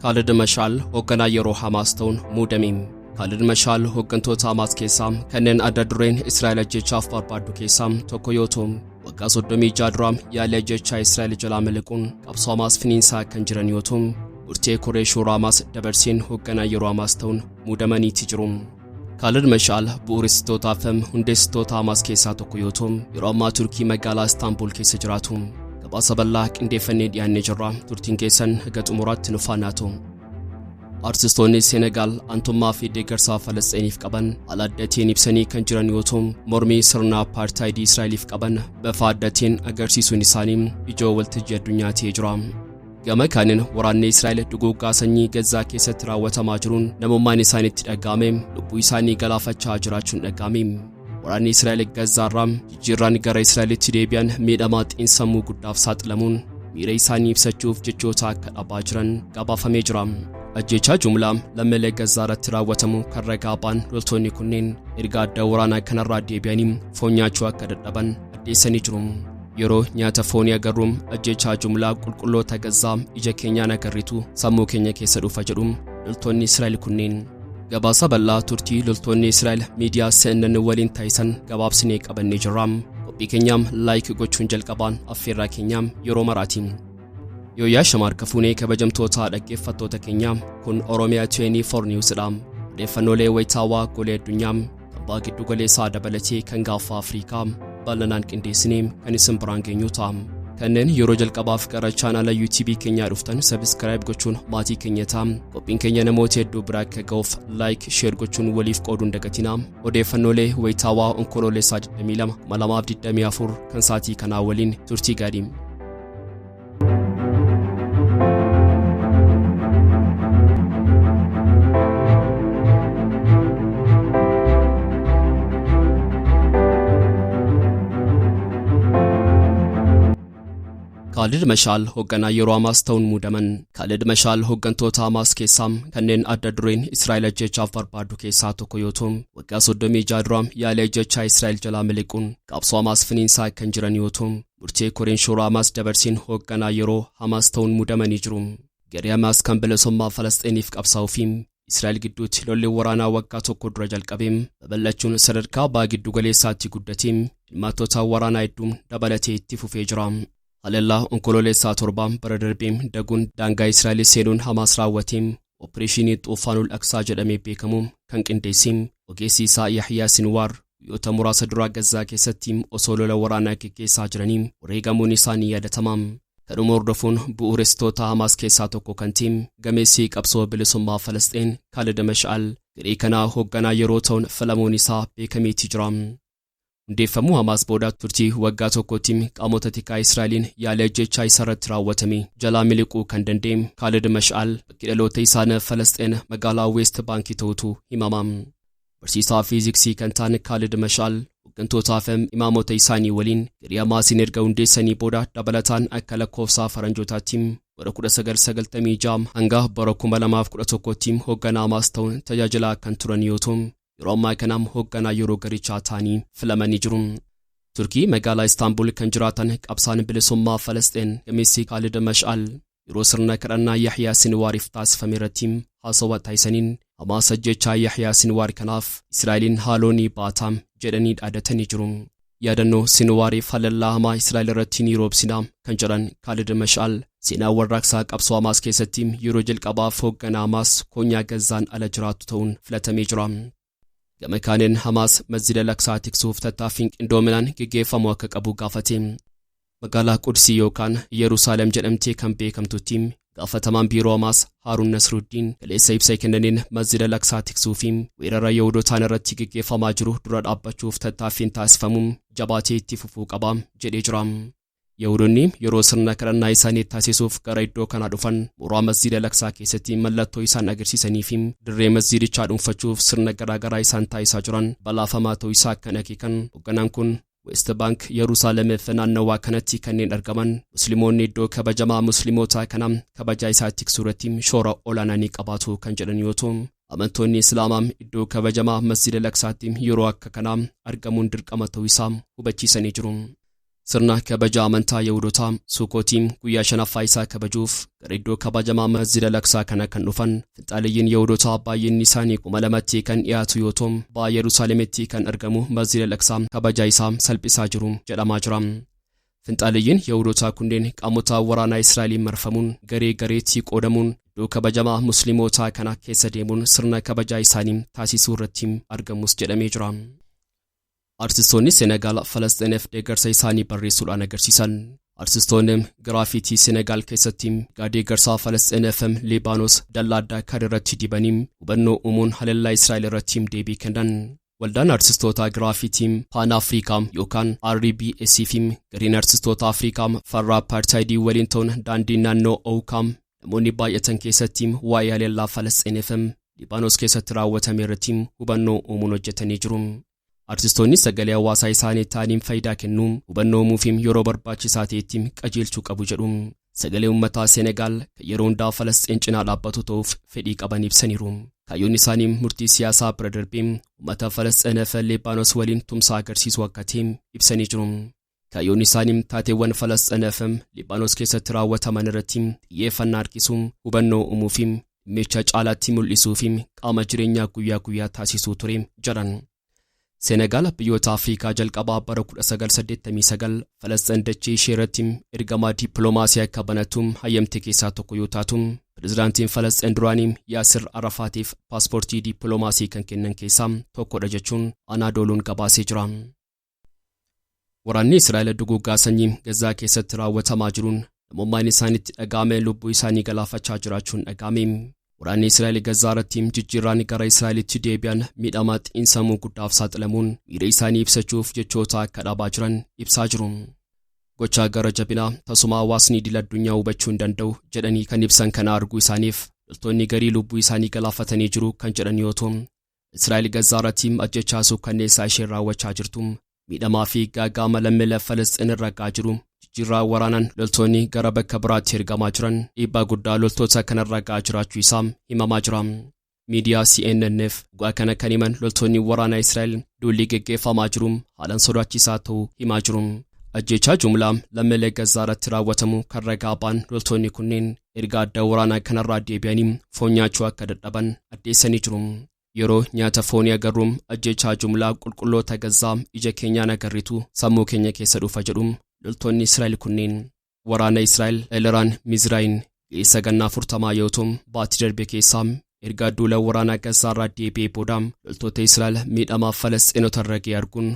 Khalid Mashal hoggana yeroo Hamas ta'uun muudamiim. Khalid Mashal hoggantoota Hamas keessaa kanneen adda dureen Israa'el ajjechaaf barbaaddu keessaa tokko yoo ta'u, waggaa 36 dura yaalii ajjechaa Israa'el jalaa miliquun qabsoo Hamas finiinsaa kan jiran yoo ta'u, murtee koree shuuraa Hamas dabarsiin hoggana yeroo Hamas ta'uun muudamaniiti jiru. Khalid Mashal bu'uuressitootaa fi hundeessitoota Hamas keessaa tokko yoo ta'u, yeroo ammaa Turkii magaalaa Istaanbul keessa jiraatu. Gabaasa bal'aa qindeeffannee dhiyaannee jirra. Turtiin keessan haga xumuraatti nu faana ta'u. Artistoonni Senegaal antummaa fi deeggarsa Falasxiiniif qaban haala addaatiin ibsanii kan jiran yoo ta'u, mormii sirna apartaayidii Israa'eliif qaban bifa addaatiin agarsiisuun isaanii ijoo waltajjii addunyaa ta'ee jira. Gama kaaniin waraanni Israa'el duguuggaa sanyii Gazaa keessatti raawwatamaa jiruun namummaan isaaniitti dhaga'ame lubbuu isaanii galaafachaa jiraachuun dhaga'ame. Waraanni Israa'el Gazaarraa jijjiirraan gara Israa'elitti deebi'an miidhamaa xiinsammuu guddaaf saaxilamuun miira isaanii ibsachuuf jechoota akka dhabaa jiran gabaafamee jira. Ajjechaa jumlaa lammiilee Gazaarratti raawwatamu kan ragaa ba'an loltoonni kunneen erga adda waraanaa kanarraa deebi'anii foon nyaachuu akka dadhaban addeessanii jiru. Yeroo nyaata foonii agarru ajjechaa jumlaa qulqulloota Gazaa ija keenyaan agarritu sammuu keenya keessa dhufa jedhu loltoonni Israa'el kunneen. Gabaasa bal'aa turtii loltoonni Israa'el miidiyaa CNN waliin taasisan gabaabsinee qabannee jirra. Qophii keenyaam laayik gochuun jalqabaan affeerraa keenyaam yeroo maraatiin. Yooyaa Shamaar Kafuunee kabajamtoota dhaggeeffattoota keenyaam kun Oromiyaa 24 Newsdha. Odeeffannoolee wayitaawaa golee addunyaam kan giddu galeessaa dabalatee kan gaafa Afrikaa bal'inaan qindeessinee kan isin biraan geenyu ta'a. Kanneen yeroo jalqabaaf gara chaanala YouTube keenyaa dhuftan subscribe gochuun maatii keenya ta'a. Qophiin keenya namoota hedduu biraa akka ga'uuf like share gochuun waliif qooduun dagatina. Odeeffannoolee wayitaawaa onkoloolessaa 22 2024 kan saatii kanaa waliin turtii gaarii. Khalid Mashal hoggana yeroo Hamas ta'uun muudaman. Khalid Mashal hoggantoota Hamas keessaa kanneen adda dureen Israa'el ajjechaaf barbaaddu keessaa tokko yoo ta'u, waggaa 36 dura yaalii ajjechaa Israa'el jalaa miliquun qabsoo Hamas finiinsaa kan jiran yoo ta'u, murtee koreen shuuraa Hamas dabarsiin hoggana yeroo Hamas ta'uun muudamanii jiru. Garee Hamas kan bilisummaa Falasxiiniif qabsaa'uu fi Israa'el gidduutti lolli waraanaa waggaa tokko dura jalqabee babal'achuun sadarkaa ba'aa giddu galeessaatti guddatee dhimmoota waraanaa hedduun dabalatee itti fufee jira. Haleellaa onkoloolessaa 7 bara darbeem daguun daangaa Israa'el seenuun Hamas raawwateem opereeshinii Xuufaanul Aqsaa jedhamee beekamu kan qindeesseem ogeessi isaa Yahyaa Sinwaar guyyoota muraasa dura Gazaa keessatti osoo lola waraanaa gaggeessaa jiranii wareegamuun isaanii yaadatama. Kanuma hordofuun bu'uuressitoota Hamas keessaa tokko kan ta'e gameessi qabsoo bilisummaa Falasxiin Khalid Mashal garee kanaa hoogganaa yeroo ta'uun filamuun isaa beekameetii jira. Hundeeffamuu Hamas booda turtii waggaa tokkootiin qaamota tikaa Israa'eliin yaalii ajjechaa isarratti raawwatame jalaa miliquu kan danda'e Khalid Mashal bakki dhaloota isaa Falasxiin magaalaa West Baankii ta'utu himama. Barsiisaa fiiziksii kan ta'an Khalid Mashal hoggantootaa fi imaamota isaanii waliin garee Hamasiin erga hundeessanii booda dabalataan akka lakkoofsa faranjootaatti bara 1996 hanga bara 2011tti hoogganaa Hamas ta'uun tajaajilaa kan turan yoo ta'u, yeroo ammaa kanaam hoogganaa yeroo garichaa ta'anii filamanii jiru. Turkii magaalaa Istaanbul kan jiraatan qabsaan bilisummaa Falasxiin gameessi Khalid Mashal yeroo sirna kadhannaa Yahyaa Sinwaariif taasifame irratti haasawaa taasisaniin Hamas ajjechaa Yahyaa Sinwaar kanaaf Israa'eliin haaloonii baatam jedhanii dhaadatanii jiru. Yaadannoo Sinwaariif haleellaa hamaa Israa'el irratti ni roobsina kan jedhan Khalid Mashal seenaa warraaqsaa qabsoo Hamas keessatti yeroo jalqabaaf hoogganaa Hamas koonyaa Gazaan ala jiraatu ta'uun filatamee jira. Gama kaaniin Hamas masjida Al-Aqsaa tiksuuf tattaaffiin qindoominaan gaggeeffamu akka qabu gaafate. Magaalaa Qudsii yookaan Yerusaalem jedhamtee kan beekamtutti gaafatamaan biiroo Hamas Haaruun Nasruddin kaleessa ibsa kennaniin masjida Al-Aqsaa tiksuu fi weerara Yahudootaan irratti gaggeeffamaa jiru dura dhaabbachuuf tattaaffiin taasifamu jabaatee itti fufuu qaba jedhee jira. Yahudoonni yeroo sirna kadhannaa isaanii taasisuuf gara iddoo kanaa dhufan mooraa masjida Al-Aqsaa keessatti mallattoo isaan agarsiisanii fi dirree masjidichaa dhuunfachuuf sirna garaagaraa isaan taasisaa jiran balaafamaa ta'uu isaa kan akeekan hoogganaan kun West Bank Yerusaalem fi naannawaa kanatti kanneen argaman musliimoonni iddoo kabajamaa musliimotaa kana kabajaa isaa tiksuu irratti shoora olaanaa ni qabaatu kan jedhan yoo ta'u, amantoonni Islaamaa iddoo kabajamaa masjida Al-Aqsaatti yeroo akka kanaa argamuun dirqama ta'uu isaa hubachiisanii jiru. sirna kabaja amantaa Yihuudootaa Suukootiin guyyaa shanaffaa isaa kabajuuf gara iddoo kabajamaa Masjida Al-Aqsaa kana kan dhufan finxaaleeyyiin Yihudootaa baay'inni isaanii 2,000 kan dhiyaatu yoo ta'u ba'aa Yerusaalemitti kan argamu Masjida Al-Aqsaa kabaja isaa salphisaa jiru jedhamaa jira. Finxaaleeyyiin Yihudootaa kunneen qaamota waraanaa Israa'eliin marfamuun garee gareetti qoodamuun iddoo kabajamaa musliimotaa kana keessa deemuun sirna kabajaa isaanii taasisuu irratti argamus jedhamee jira. Artistoonni Senegaal Falasxiiniif deeggarsa isaanii barreessuudhaan agarsiisan. Artistoonni giraafitii Senegaal keessatti deeggarsa Falasxiiniif Liibaanos dallaa adda akka irratti dibanii hubannoo uumuun haleellaa Israa'el irratti deebii kennan. Waldaan artistoota giraafitii Pan Afrikaa yookaan RBS fi gareen artistoota Afrikaa farra apartaayidii waliin ta'uun daandii naannoo Oukaam namoonni baay'atan keessatti waa'ee haleellaa Falasxiiniif Liibaanos keessatti raawwatame irratti hubannoo uumuun hojjetanii jiru. Artistoonni sagalee hawaasaa isaanii ta'aniin faayidaa kennuu hubannoo uumuuf yeroo barbaachisaa ta'etti qajeelchuu qabu jedhu. Sagalee uummataa Senegaal kan yeroo hundaa Falasxiin cinaa dhaabbatu ta'uuf fedhii qaban ibsaniiru. Kaayyoon isaanii murtii siyaasaa bira darbee uummata Falasxiiniif Liibaanos waliin tumsa agarsiisuu akka ta'e ibsanii jiru. Kaayyoon isaanii taateewwan Falasxiiniif Liibaanos keessatti raawwataman irratti xiyyeeffannaa harkisuu hubannoo uumuu fi dhimmicha caalaatti mul'isuu fi qaama jireenyaa guyyaa guyyaa taasisuu ture jedhan. Senegaal biyyoota Afrikaa jalqabaa bara 1989 Falasxiin dachee ishee irratti ergamaa dippiloomaasii akka banatu hayyamte keessaa tokko yoo taatu pirezidaantiin Falasxiin duraanii Yaasir Arafaatiif paaspoortii dippiloomaasii kan kennan keessaa tokkodha jechuun Anadooluun gabaasee jira. Waraanni Israa'el duguuggaa sanyii Gazaa keessatti raawwatamaa jiruun namummaan isaanitti dhaga'ame lubbuu isaanii galaafachaa jiraachuun dhaga'ame. Waraanni Israa'el Gazaa irratti jijjiirraan gara Israa'elitti deebi'an miidhamaa xiinsammuu guddaaf saaxilamuun miira isaanii ibsachuuf jechoota akka dhabaa jiran ibsaa jiru. Gochaa gara jabinaa tasuma hawaasni idil-addunyaa hubachuu hin danda'u jedhanii kan ibsan kana arguu isaaniif loltoonni garii lubbuu isaanii galaafatanii jiru kan jedhan yoo ta'u Israa'el Gazaa irratti ajjechaa suukkanneessaa ishee raawwachaa jirtu miidhamaa fi gaaga'ama lammiilee Falasxiin irra ga'aa jiru. Jijjiirraa waraanaan loltoonni gara bakka biraatti ergamaa jiran dhiibbaa guddaa loltoota kanarra ga'aa jiraachuu isaa himamaa jira. Miidiyaa CNN'f dhugaa kana kan himan loltoonni waraanaa Israa'el duulli geggeeffamaa jiru haalaan sodaachisaa ta'uu himaa jiru. Ajjechaa jumlaa lammiilee Gazaa irratti raawwatamu kan ragaa ba'an loltoonni kunneen erga adda waraanaa kanarraa deebi'anii foon nyaachuu akka dadhaban addeessanii jiru. Yeroo nyaata foonii agarru ajjechaa jumlaa qulqulloota Gazaa ija keenyaan agarritu sammuu keenya keessa dhufa jedhu. Loltoonni Israa'el kunneen waraana Israa'el Elraan Mizraayin geessa gannaa 40 yoo ta'u baatii darbe keessaa erga duula waraanaa Gazaa irraa deebi'ee booda loltoota Israa'el miidhamaa Falasxiinota irra ga'e arguun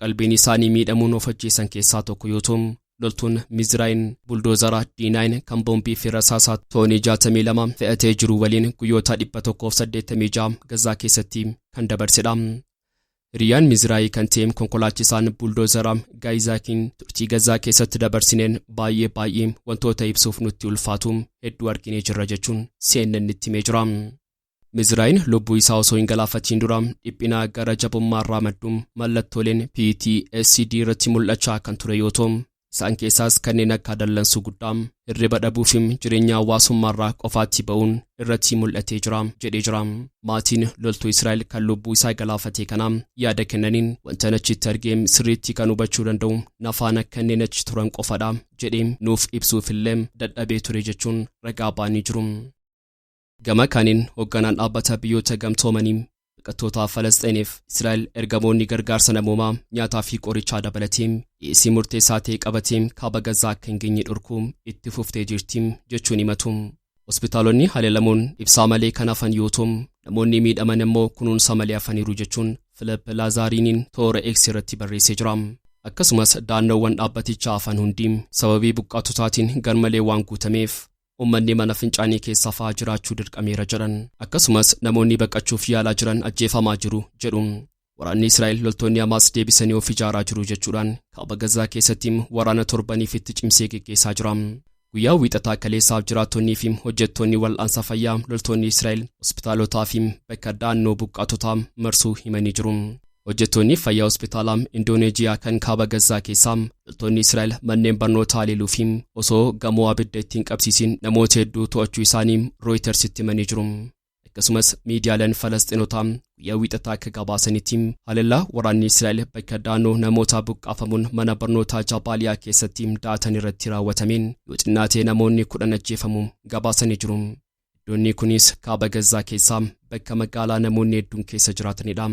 qalbiin isaanii miidhamuun of ajjeesan keessaa tokko yoo ta'u loltuun Mizraayin buldoozara D9 kan boombii fi rasaasaa toonii 62 fe'atee jiru waliin guyyoota 186 Gazaa keessatti kan dabarsedha. Riyaan Mizraayii kan ta'e konkolaachisaan buldoozara Gaayizaakiin turtii Gazaa keessatti dabarsineen baay'ee wantoota ibsuuf nutti ulfaatu hedduu arginee jirra jechuun CNN itti himee jira. Mizraayin lubbuu isaa osoo hin galaafatiin dura dhiphina gara jabummaa irraa maddu mallattooleen PTSD irratti mul'achaa kan ture yoo ta'u isaan keessaas kanneen akka dallansuu guddaa hirriba dhabuu fi jireenya hawaasummaa irraa qofaatti ba'uun irratti mul'atee jira jedhee jira. Maatiin loltuu Israa'el kan lubbuu isaa galaafate kana yaada kennaniin wanta achitti argee sirriitti kan hubachuu danda'u nafaan kanneen achi turan qofadha jedhee nuuf ibsuuf illee dadhabee ture jechuun ragaa ba'anii jiru. Gama kaaniin hoogganaan dhaabbata biyyoota gamtoomanii baqattoota Falasxiiniif Israa'el ergamoonni gargaarsa namoomaa nyaataa fi qorichaa dabalatee dhiyeessii murteessaa ta'e qabatee kaaba Gazaa akka hin geenye dhorkuu itti fuftee jirti jechuun himatu. Hospitaalonni haleelamuun ibsaa malee kan hafan yoo ta'u namoonni miidhaman immoo kunuunsa malee hafaniiru jechuun Philip Lazaariiniin toora X irratti barreessee jira. Akkasumas daannoowwan dhaabbatichaa hafan hundi sababii buqqaatotaatiin garmalee waan guutameef ummanni mana fincaanii keessa fa'aa jiraachuu dirqameera jedhan. Akkasumas namoonni baqachuuf yaalaa jiran ajjeefamaa jiru jedhu. Waraanni Israa'el loltoonni Hamaas deebisanii of ijaaraa jiru jechuudhaan kaaba Gazaa keessatti waraana torbaniif itti cimsee geggeessaa jira. Guyyaa wiixataa kaleessaaf jiraattonnii fi hojjettoonni wal'aansa fayyaa loltoonni Israa'el hospitaalotaa fi bakka daannoo buqqaatotaa marsuu himanii jiru. Hojjettoonni fayyaa hospitaalaa Indooneeziyaa kan kaaba Gazaa keessaa loltoonni Israa'el manneen barnootaa haleeluu fi osoo gamoo abidda ittiin qabsiisin namoota hedduu to'achuu isaanii Reuters itti himanii jiru. akkasumas miidiyaaleen Falasxiinotaa guyyaa wiixataa akka gabaasanitti haleellaa waraanni Israa'el bakka daannoo namoota buqqaafamuun mana barnootaa Jabaaliyaa keessatti daatan irratti raawwatameen yoo xinnaatee namoonni 10 ajjeefamuu gabaasanii jiru. Iddoonni kunis kaaba Gazaa keessaa bakka magaalaa namoonni hedduun keessa jiraatanidha.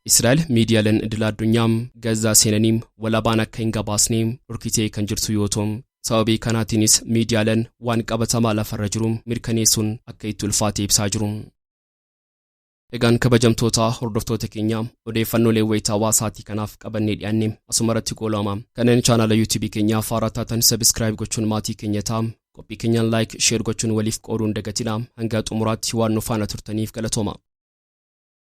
Israa'el miidiyaaleen idil addunyaa Gazaa seenanii walabaan akka hin gabaasne dhorkitee kan jirtu yoo ta'u, sababii kanaatiinis miidiyaaleen waan qabatamaa lafarra jiru mirkaneessuun akka itti ulfaatee ibsaa jiru. Egaan kabajamtoota hordoftoota keenya odeeffannoolee wayita hawaasaatii kanaaf qabannee dhiyaanne asumarratti goolama. Kanneen chaanala YouTube keenyaa haaraa taatan subscribe gochuun maatii keenya ta'a. Qophii keenyaan like, share gochuun waliif qooduun dagatina. Hanga xumuraatti waan nu faana turtaniif galatooma.